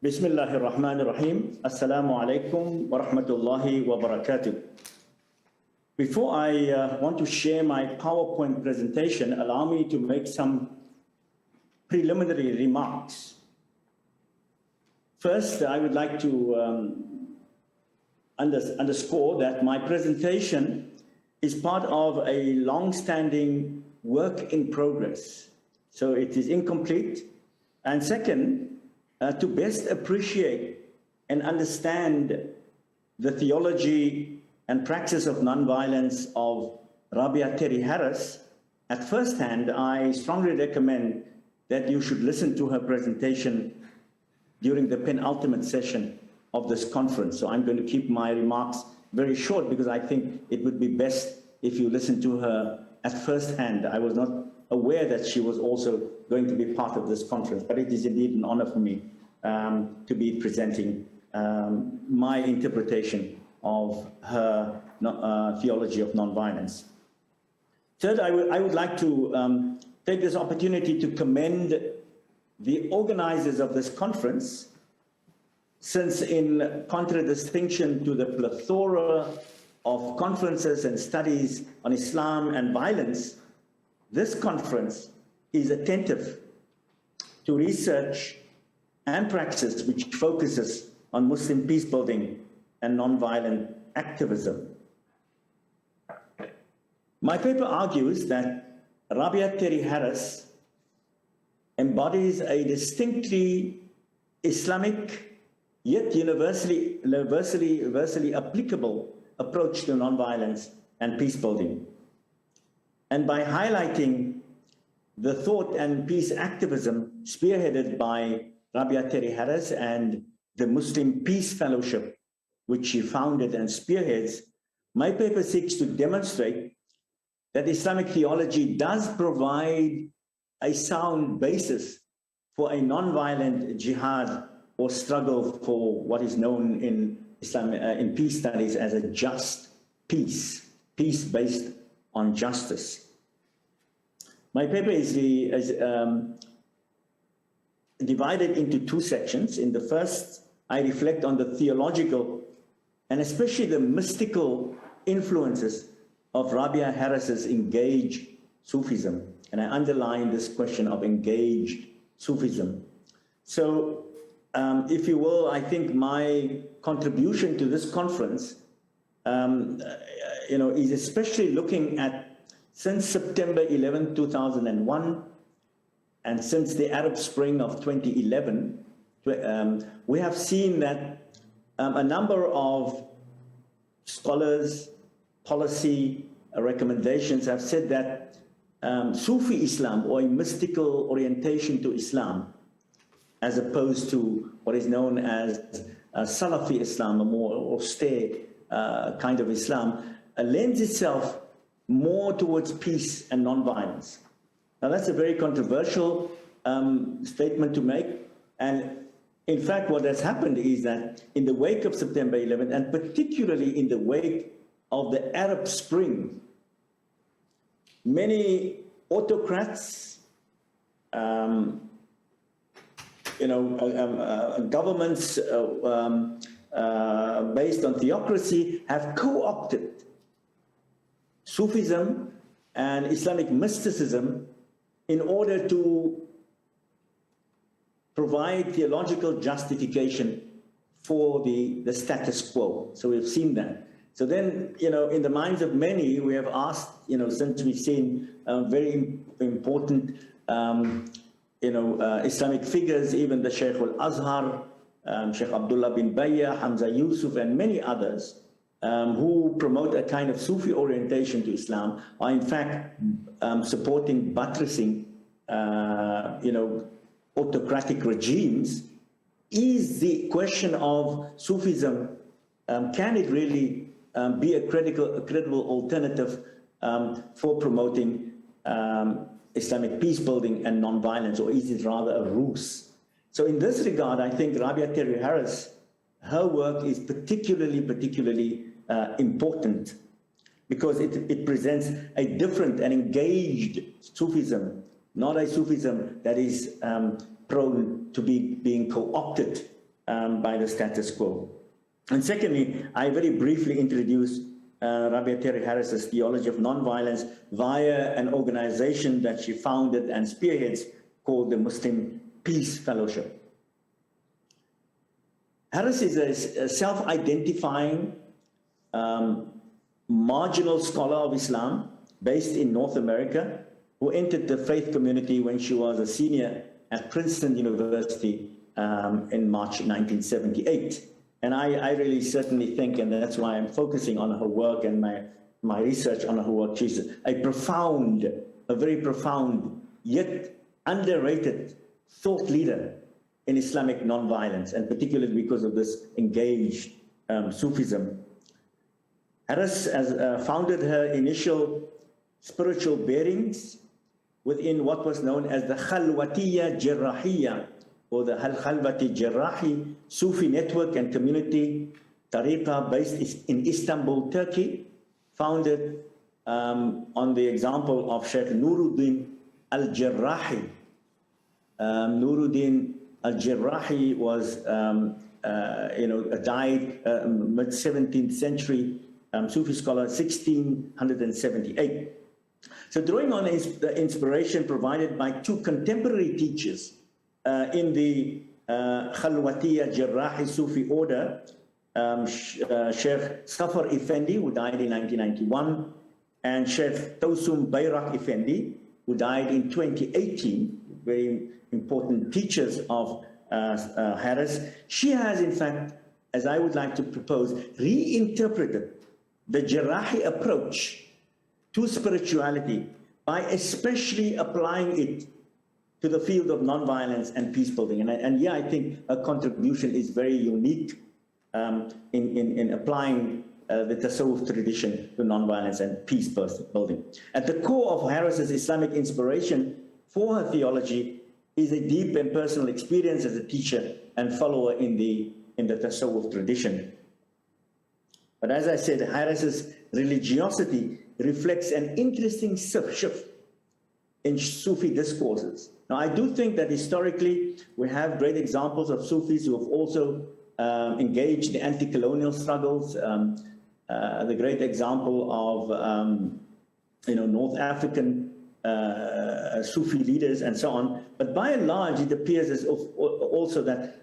Bismillahir Rahmanir Rahim. Assalamu alaikum wa rahmatullahi wa barakatuh. Before I want to share my PowerPoint presentation, allow me to make some preliminary remarks. First, I would like to underscore that my presentation is part of a long-standing work in progress. So it is incomplete. And second, to best appreciate and understand the theology and praxis of nonviolence of Rabia Terri Harris, at first hand, I strongly recommend that you should listen to her presentation during the penultimate session of this conference. So I'm going to keep my remarks very short because I think it would be best if you listen to her at first hand. I was not aware that she was also going to be part of this conference, but it is indeed an honor for me to be presenting my interpretation of her theology of nonviolence. Third, I would like to take this opportunity to commend the organizers of this conference, since in contradistinction to the plethora of conferences and studies on Islam and violence, this conference is attentive to research and praxis which focuses on Muslim peacebuilding and nonviolent activism. My paper argues that Rabia Terri Harris embodies a distinctly Islamic yet universally applicable approach to nonviolence and peacebuilding. And by highlighting the thought and peace activism spearheaded by Rabia Terri Harris and the Muslim Peace Fellowship, which she founded and spearheads, my paper seeks to demonstrate that Islamic theology does provide a sound basis for a nonviolent jihad or struggle for what is known in Islam, in peace studies as a just peace based on justice. My paper is divided into two sections. In the first, I reflect on the theological and especially the mystical influences of Rabia Harris's engaged Sufism. And I underline this question of engaged Sufism. So, if you will, I think my contribution to this conference, is especially looking at since September 11, 2001, and since the Arab Spring of 2011, we have seen that a number of scholars, policy recommendations have said that Sufi Islam, or a mystical orientation to Islam, as opposed to what is known as Salafi Islam, a more austere kind of Islam, lends itself more towards peace and nonviolence. Now, that's a very controversial statement to make. And in fact, what has happened is that in the wake of September 11, and particularly in the wake of the Arab Spring, many autocrats, governments based on theocracy have co-opted Sufism and Islamic mysticism in order to provide theological justification for the status quo. So we've seen that. So then, in the minds of many, we have asked, since we've seen very important, Islamic figures, even the Sheikh al-Azhar, Sheikh Abdullah bin Bayya, Hamza Yusuf, and many others, who promote a kind of Sufi orientation to Islam, are in fact supporting, buttressing, autocratic regimes. Is the question of Sufism, can it really be a credible alternative for promoting Islamic peace-building and non-violence, or is it rather a ruse? So in this regard, I think Rabia Terri Harris, her work is particularly important because it presents a different and engaged Sufism, not a Sufism that is prone to being co-opted by the status quo. And secondly, I very briefly introduced Rabia Terri Harris's Theology of Nonviolence via an organization that she founded and spearheads called the Muslim Peace Fellowship. Harris is a self-identifying marginal scholar of Islam based in North America who entered the faith community when she was a senior at Princeton University in March 1978. And I really certainly think, and that's why I'm focusing on her work and my research on her work, she's a very profound, yet underrated thought leader in Islamic nonviolence, and particularly because of this engaged Sufism. Harris has founded her initial spiritual bearings within what was known as the Khalwatiyya Jarrahiyya, or the Khalwati Jarrahi Sufi network and community tariqa based in Istanbul, Turkey, founded on the example of Sheikh Nuruddin al-Jarrahi. Nuruddin al-Jarrahi was, died mid-17th century Sufi scholar, 1678. So drawing on the inspiration provided by two contemporary teachers in the Khalwatiyya Jarrahi Sufi order, Sheikh Safar Effendi, who died in 1991, and Sheikh Tausum Bayrak Effendi, who died in 2018, very important teachers of Harris. She has, in fact, as I would like to propose, reinterpreted the Jarrahi approach to spirituality by especially applying it to the field of nonviolence and peace building. And I think a contribution is very unique in applying the Tasawwuf tradition to nonviolence and peace building. At the core of Harris's Islamic inspiration for her theology is a deep and personal experience as a teacher and follower in the Tasawwuf tradition. But as I said, Harris's religiosity reflects an interesting shift in Sufi discourses. Now, I do think that historically we have great examples of Sufis who have also engaged in anti-colonial struggles. The great example of North African Sufi leaders and so on. But by and large, it appears as also that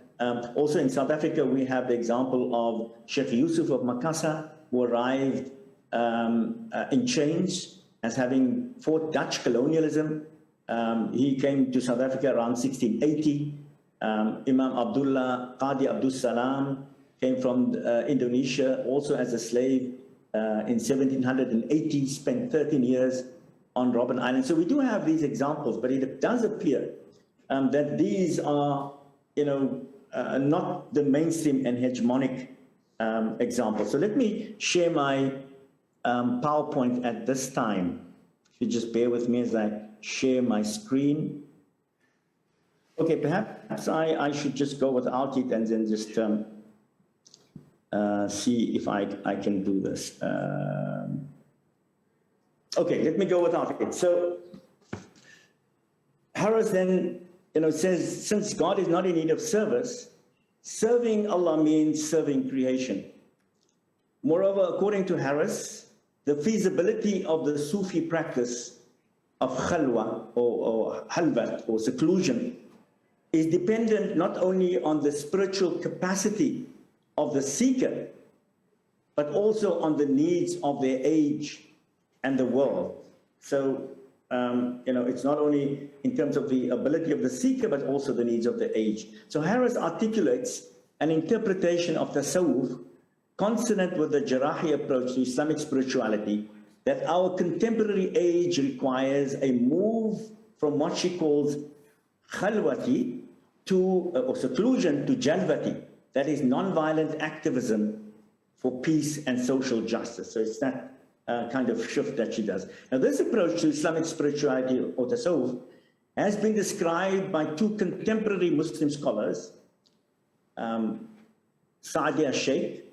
also in South Africa we have the example of Sheikh Yusuf of Makassar, who arrived in chains as having fought Dutch colonialism. He came to South Africa around 1680. Imam Abdullah Qadi Abdul Salam came from Indonesia, also as a slave in 1780, spent 13 years on Robben Island. So we do have these examples, but it does appear that these are, not the mainstream and hegemonic examples. So let me share my PowerPoint at this time. If you just bear with me as I share my screen. Okay, perhaps I should just go without it and then just see if I can do this. Okay, let me go without it. So Harris then, says, since God is not in need of service, serving Allah means serving creation. Moreover, according to Harris, the feasibility of the Sufi practice of khalwa or halvat or seclusion is dependent not only on the spiritual capacity of the seeker, but also on the needs of their age and the world. So, it's not only in terms of the ability of the seeker, but also the needs of the age. So Harris articulates an interpretation of tasawwuf consonant with the Jarrahi approach to Islamic spirituality, that our contemporary age requires a move from what she calls khalwati or seclusion to jalvati, that is nonviolent activism for peace and social justice. So it's that kind of shift that she does. Now, this approach to Islamic spirituality or tasawwuf has been described by two contemporary Muslim scholars, Saadia Sheikh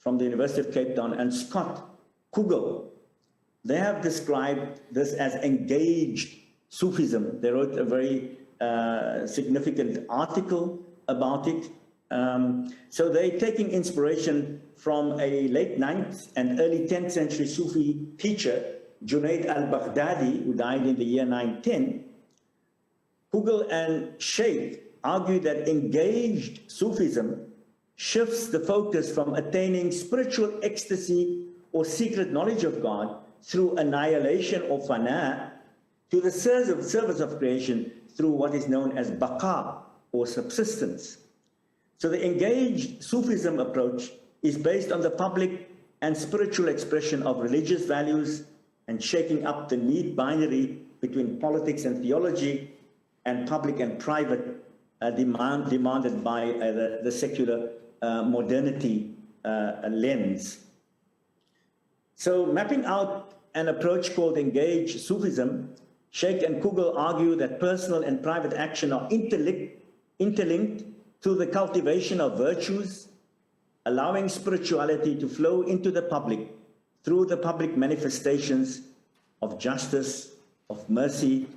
from the University of Cape Town and Scott Kugel. They have described this as engaged Sufism. They wrote a very significant article about it So they're taking inspiration from a late 9th and early 10th century Sufi teacher, Junaid al-Baghdadi, who died in the year 910. Kugel and Sheikh argue that engaged Sufism shifts the focus from attaining spiritual ecstasy or secret knowledge of God through annihilation or fana to the service of creation through what is known as baqa or subsistence. So the engaged Sufism approach is based on the public and spiritual expression of religious values and shaking up the neat binary between politics and theology and public and private demanded by the secular modernity lens. So mapping out an approach called engaged Sufism, Sheikh and Kugel argue that personal and private action are interlinked through the cultivation of virtues, allowing spirituality to flow into the public through the public manifestations of justice, of mercy,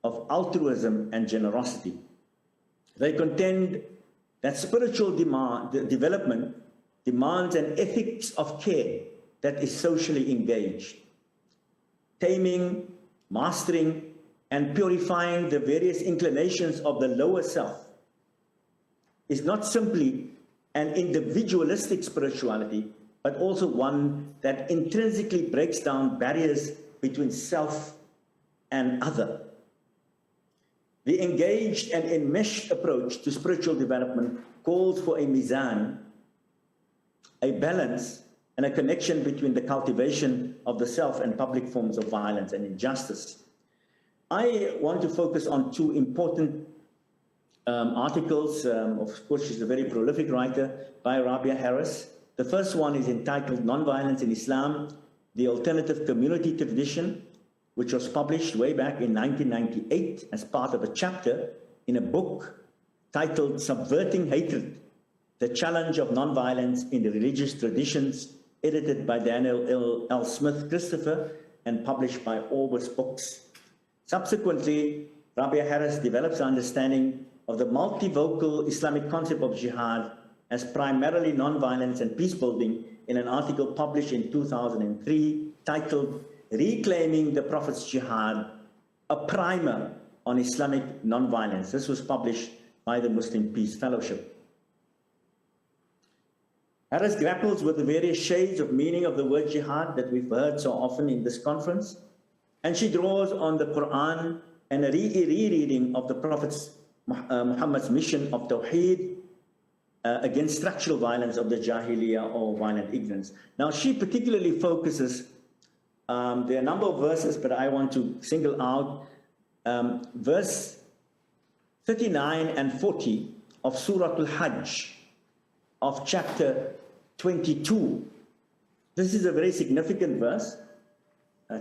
of altruism and generosity. They contend that spiritual development demands an ethics of care that is socially engaged, taming, mastering, and purifying the various inclinations of the lower self is not simply an individualistic spirituality, but also one that intrinsically breaks down barriers between self and other. The engaged and enmeshed approach to spiritual development calls for a mizan, a balance, and a connection between the cultivation of the self and public forms of violence and injustice. I want to focus on two important articles. Of course, she's a very prolific writer, by Rabia Harris. The first one is entitled Nonviolence in Islam, the Alternative Community Tradition, which was published way back in 1998 as part of a chapter in a book titled Subverting Hatred, The Challenge of Nonviolence in the Religious Traditions, edited by Daniel L. Smith Christopher and published by Orbis Books. Subsequently, Rabia Harris develops an understanding of the multivocal Islamic concept of jihad as primarily nonviolence and peacebuilding in an article published in 2003 titled Reclaiming the Prophet's Jihad, a primer on Islamic nonviolence. This was published by the Muslim Peace Fellowship. Harris grapples with the various shades of meaning of the word jihad that we've heard so often in this conference, and she draws on the Quran and a rereading of the Prophet's Muhammad's mission of Tawheed against structural violence of the Jahiliyyah or violent ignorance. Now, she particularly focuses, there are a number of verses, but I want to single out verse 39 and 40 of Surah Al-Hajj of chapter 22. This is a very significant verse,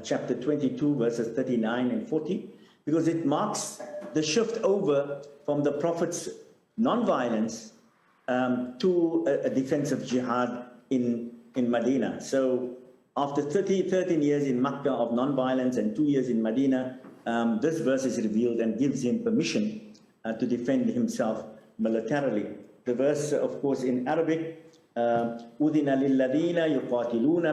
chapter 22, verses 39 and 40, because it marks the shift over from the Prophet's nonviolence to a defensive jihad in Medina. So after 13 years in Makkah of nonviolence and 2 years in Medina, this verse is revealed and gives him permission to defend himself militarily. The verse, of course, in Arabic, أُذِنَ لِلَّذِينَ يُقَاتِلُونَ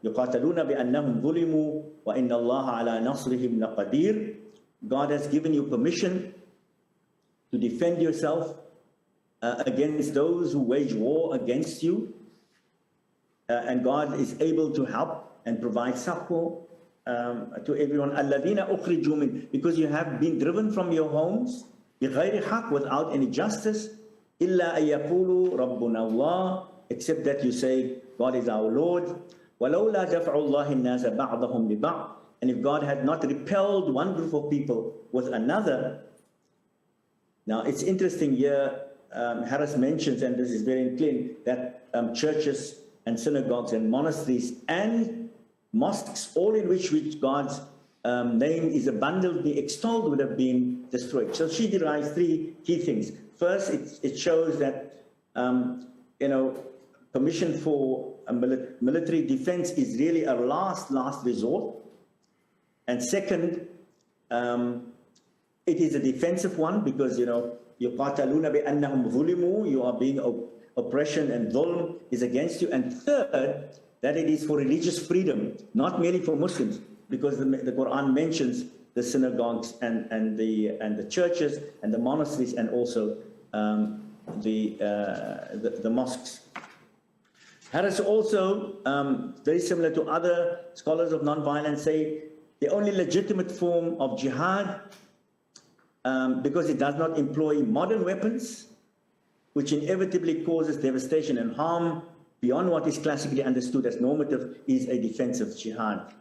بِأَنَّهُمْ ظُلِمُوا وَإِنَّ اللَّهَ عَلَى نَصْرِهِمْ لَقَدِيرٌ. God has given you permission to defend yourself against those who wage war against you, and God is able to help and provide succor to everyone. الَّذِينَ أُخْرِجُوا مِنْ, because you have been driven from your homes بِغَيْرِ حَقٍّ, without any justice, إِلَّا أَن يَقُولُوا رَبُّنَا اللَّهُ, except that you say, God is our Lord. وَلَوْلَا دَفْعُ اللَّهِ النَّاسَ بَعْضَهُمْ بِبَعْضٍ, and if God had not repelled one group of people with another. Now, it's interesting here, Harris mentions, and this is very clear, that churches and synagogues and monasteries and mosques, all in which God's name is abundantly extolled, would have been destroyed. So she derives three key things. First, it shows that permission for a military defense is really a last resort. And second, it is a defensive one because يقاتلون بأنهم ظلموا, you are being oppression and dhulm is against you. And third, that it is for religious freedom, not merely for Muslims, because the Quran mentions the synagogues and the churches and the monasteries and also the mosques. Harris also, very similar to other scholars of nonviolence, say the only legitimate form of jihad, because it does not employ modern weapons, which inevitably causes devastation and harm beyond what is classically understood as normative, is a defensive jihad.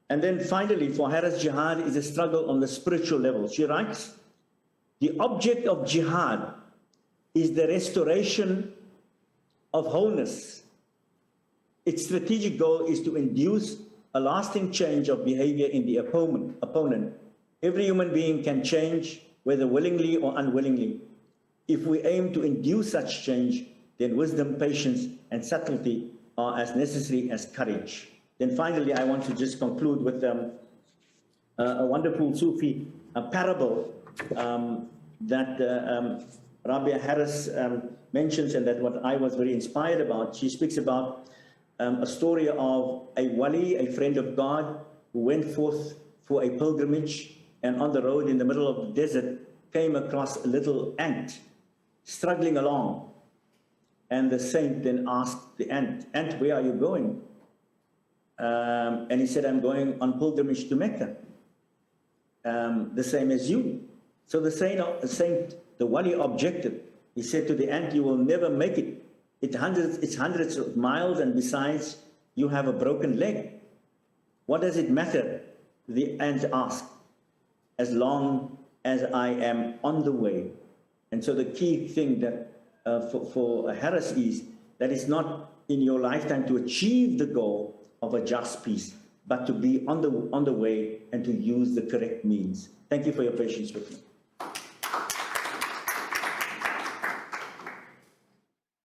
And then finally, for Harris, jihad is a struggle on the spiritual level. She writes, the object of jihad is the restoration of wholeness. Its strategic goal is to induce a lasting change of behavior in the opponent. Every human being can change, whether willingly or unwillingly. If we aim to induce such change, then wisdom, patience, and subtlety are as necessary as courage. Then finally, I want to just conclude with a wonderful Sufi parable that Rabia Harris mentions, and that what I was very inspired about. She speaks about a story of a wali, a friend of God, who went forth for a pilgrimage, and on the road in the middle of the desert came across a little ant struggling along. And the saint then asked the ant, "Ant, where are you going?" And he said, "I'm going on pilgrimage to Mecca, the same as you." So the saint, the wali, objected. He said to the ant, "You will never make it. It's hundreds of miles, and besides, you have a broken leg. What does it matter?" The ant asked, "As long as I am on the way." And so the key thing that for Harris is that it's not in your lifetime to achieve the goal of a just peace, but to be on the way and to use the correct means. Thank you for your patience with me.